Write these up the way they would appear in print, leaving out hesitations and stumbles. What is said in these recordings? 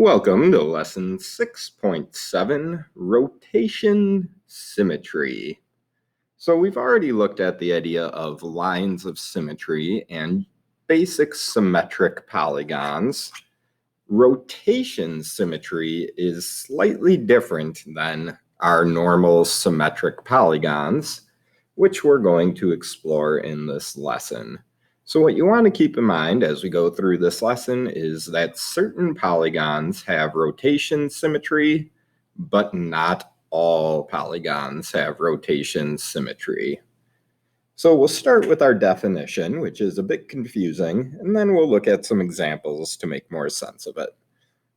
Welcome to lesson 6.7, rotation symmetry. So we've already looked at the idea of lines of symmetry and basic symmetric polygons. Rotation symmetry is slightly different than our normal symmetric polygons, which we're going to explore in this lesson. So what you want to keep in mind as we go through this lesson is that certain polygons have rotation symmetry, but not all polygons have rotation symmetry. So we'll start with our definition, which is a bit confusing, and then we'll look at some examples to make more sense of it.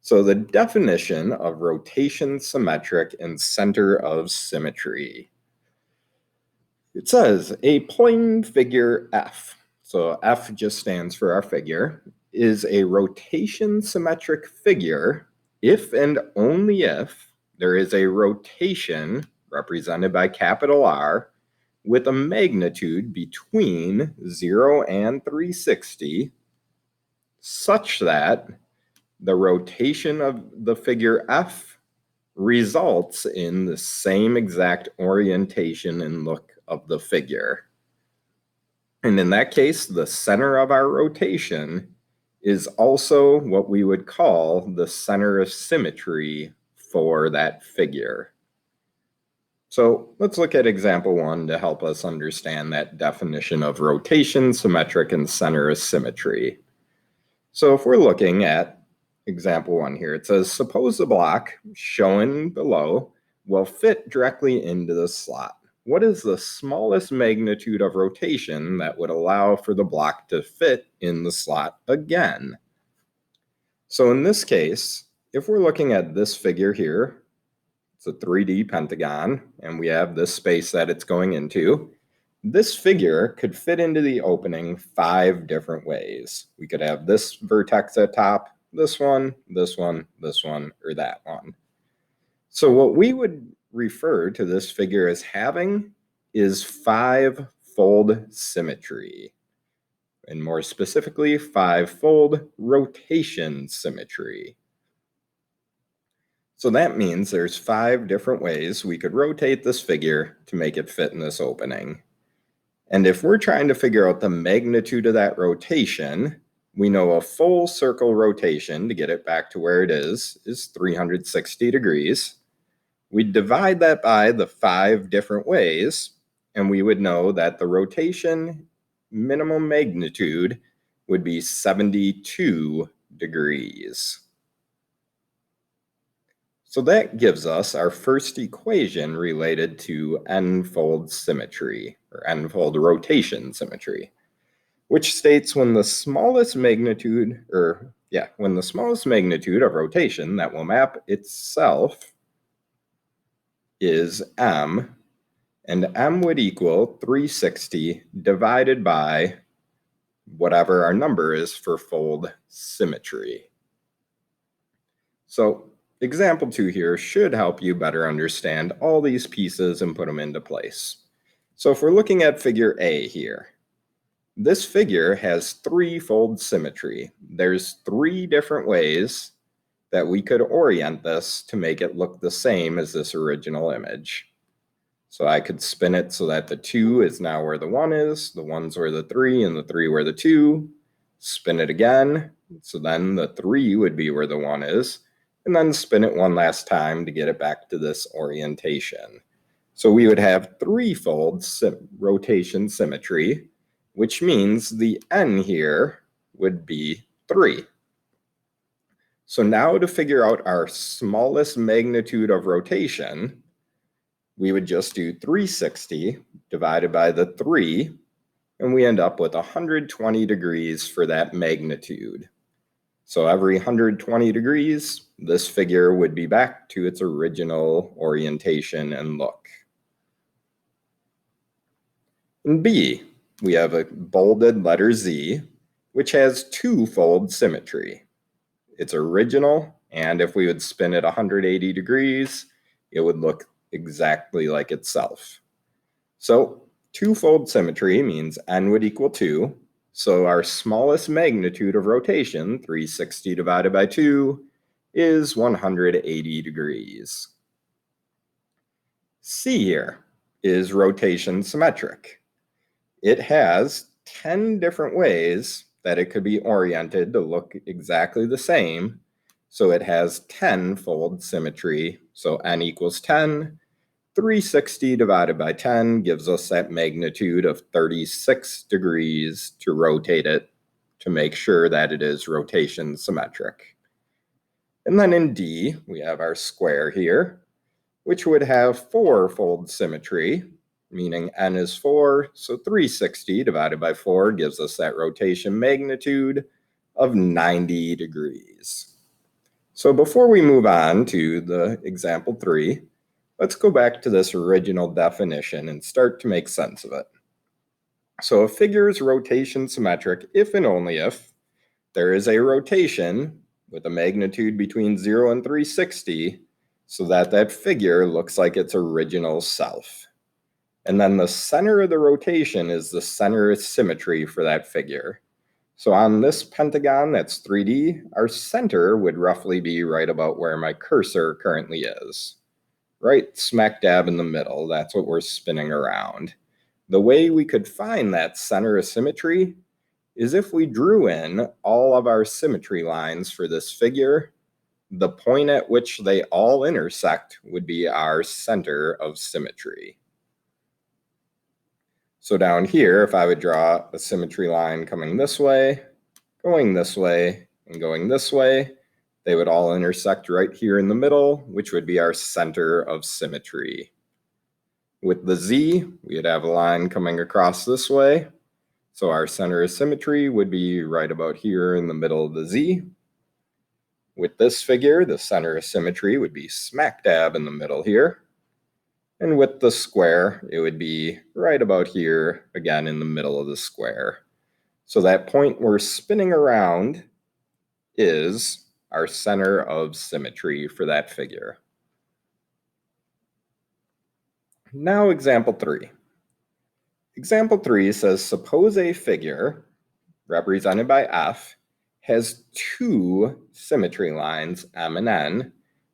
So the definition of rotation symmetric and center of symmetry. It says a plane figure F, so F just stands for our figure, is a rotation symmetric figure if and only if there is a rotation represented by capital R with a magnitude between 0 and 360 such that the rotation of the figure F results in the same exact orientation and look of the figure. And in that case, the center of our rotation is also what we would call the center of symmetry for that figure. So let's look at example 1 to help us understand that definition of rotation, symmetric, and center of symmetry. So if we're looking at example 1 here, it says, suppose the block shown below will fit directly into the slot. What is the smallest magnitude of rotation that would allow for the block to fit in the slot again? So in this case, if we're looking at this figure here, it's a 3D pentagon, and we have this space that it's going into. This figure could fit into the opening 5 different ways. We could have this vertex at top, this one, this one, this one, or that one. So what we would refer to this figure as having is 5-fold symmetry, and more specifically, 5-fold rotation symmetry. So that means there's 5 different ways we could rotate this figure to make it fit in this opening. And if we're trying to figure out the magnitude of that rotation, we know a full circle rotation, to get it back to where it is 360 degrees. We'd divide that by the 5 different ways, and we would know that the rotation minimum magnitude would be 72 degrees. So that gives us our first equation related to n-fold symmetry, or n-fold rotation symmetry, which states when the smallest magnitude of rotation that will map itself is m, and m would equal 360 divided by whatever our number is for fold symmetry. So example 2 here should help you better understand all these pieces and put them into place. So if we're looking at figure A here, this figure has 3-fold symmetry. There's 3 different ways that we could orient this to make it look the same as this original image. So I could spin it so that the 2 is now where the 1 is, the 1's where the 3, and the 3 where the 2. Spin it again, so then the 3 would be where the 1 is, and then spin it one last time to get it back to this orientation. So we would have 3-fold rotation symmetry, which means the n here would be 3. So now to figure out our smallest magnitude of rotation, we would just do 360 divided by the 3, and we end up with 120 degrees for that magnitude. So every 120 degrees, this figure would be back to its original orientation and look. In B, we have a bolded letter Z, which has 2-fold symmetry. It's original, and if we would spin it 180 degrees, it would look exactly like itself. So 2-fold symmetry means n would equal 2. So our smallest magnitude of rotation, 360 divided by 2, is 180 degrees. C here is rotation symmetric. It has 10 different ways that it could be oriented to look exactly the same. So it has 10-fold symmetry. So n equals 10. 360 divided by 10 gives us that magnitude of 36 degrees to rotate it to make sure that it is rotation symmetric. And then in D, we have our square here, which would have 4-fold symmetry, meaning n is 4, so 360 divided by 4 gives us that rotation magnitude of 90 degrees. So before we move on to the example 3, let's go back to this original definition and start to make sense of it. So a figure is rotation symmetric if and only if there is a rotation with a magnitude between 0 and 360 so that that figure looks like its original self. And then the center of the rotation is the center of symmetry for that figure. So on this pentagon that's 3D, our center would roughly be right about where my cursor currently is. Right smack dab in the middle, that's what we're spinning around. The way we could find that center of symmetry is if we drew in all of our symmetry lines for this figure, the point at which they all intersect would be our center of symmetry. So down here, if I would draw a symmetry line coming this way, going this way, and going this way, they would all intersect right here in the middle, which would be our center of symmetry. With the Z, we would have a line coming across this way. So our center of symmetry would be right about here in the middle of the Z. With this figure, the center of symmetry would be smack dab in the middle here. And with the square, it would be right about here, again in the middle of the square. So that point we're spinning around is our center of symmetry for that figure. Now example 3. Example 3 says, suppose a figure represented by F has two symmetry lines, M and N,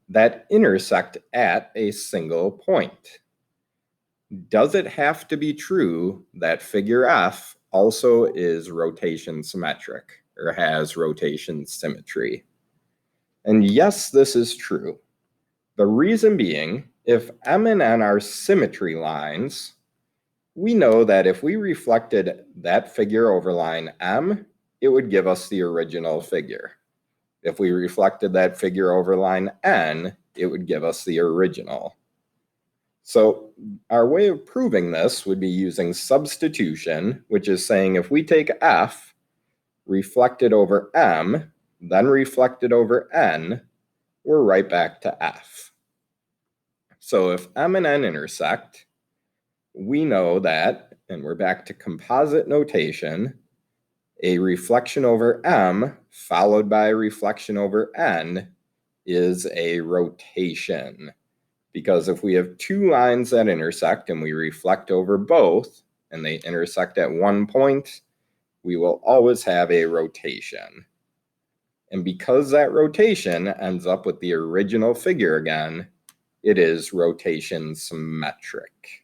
that intersect at a single point. Does it have to be true that figure F also is rotation symmetric or has rotation symmetry? And yes, this is true. The reason being, if M and N are symmetry lines, we know that if we reflected that figure over line M, it would give us the original figure. If we reflected that figure over line N, it would give us the original. So our way of proving this would be using substitution, which is saying if we take F, reflect it over M, then reflect it over N, we're right back to F. So if M and N intersect, we know that, and we're back to composite notation, a reflection over M followed by a reflection over N is a rotation. Because if we have two lines that intersect and we reflect over both and they intersect at one point, we will always have a rotation. And because that rotation ends up with the original figure again, it is rotation symmetric.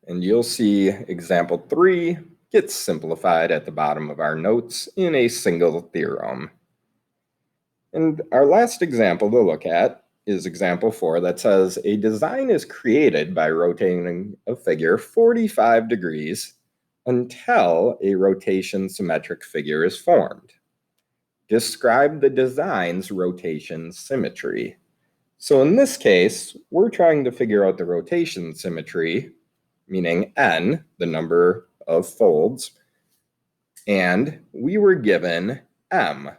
And you'll see example 3 gets simplified at the bottom of our notes in a single theorem. And our last example to look at is example 4 that says a design is created by rotating a figure 45 degrees until a rotation symmetric figure is formed. Describe the design's rotation symmetry. So in this case, we're trying to figure out the rotation symmetry, meaning n, the number of folds, and we were given m,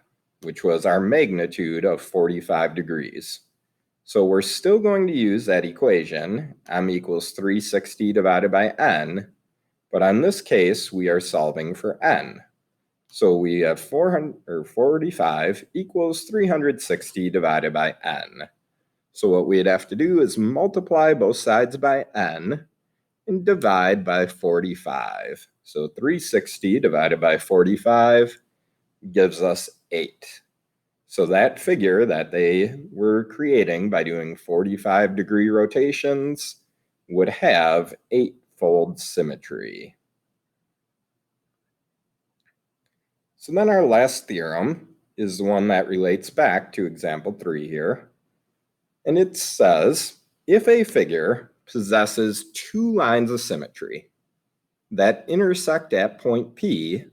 which was our magnitude of 45 degrees. So we're still going to use that equation, m equals 360 divided by n, but in this case, we are solving for n. So we have 45 equals 360 divided by n. So what we'd have to do is multiply both sides by n and divide by 45. So 360 divided by 45 gives us 8. So that figure that they were creating by doing 45-degree rotations would have 8-fold symmetry. So then our last theorem is the one that relates back to example 3 here. And it says, if a figure possesses two lines of symmetry that intersect at point P,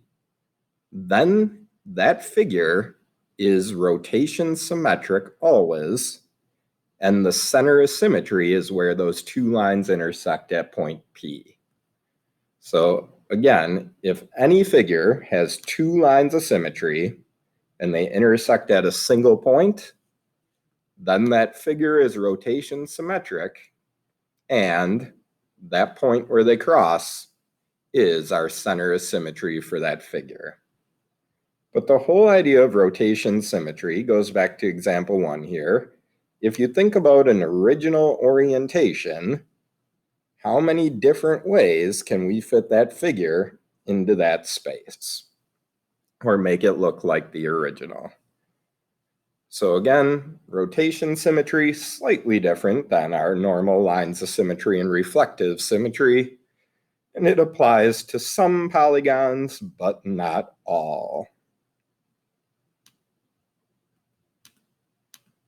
then that figure is rotation symmetric always, and the center of symmetry is where those two lines intersect at point P. So again, if any figure has two lines of symmetry and they intersect at a single point, then that figure is rotation symmetric, and that point where they cross is our center of symmetry for that figure. But the whole idea of rotation symmetry goes back to example 1 here. If you think about an original orientation, how many different ways can we fit that figure into that space or make it look like the original? So again, rotation symmetry, slightly different than our normal lines of symmetry and reflective symmetry, and it applies to some polygons, but not all.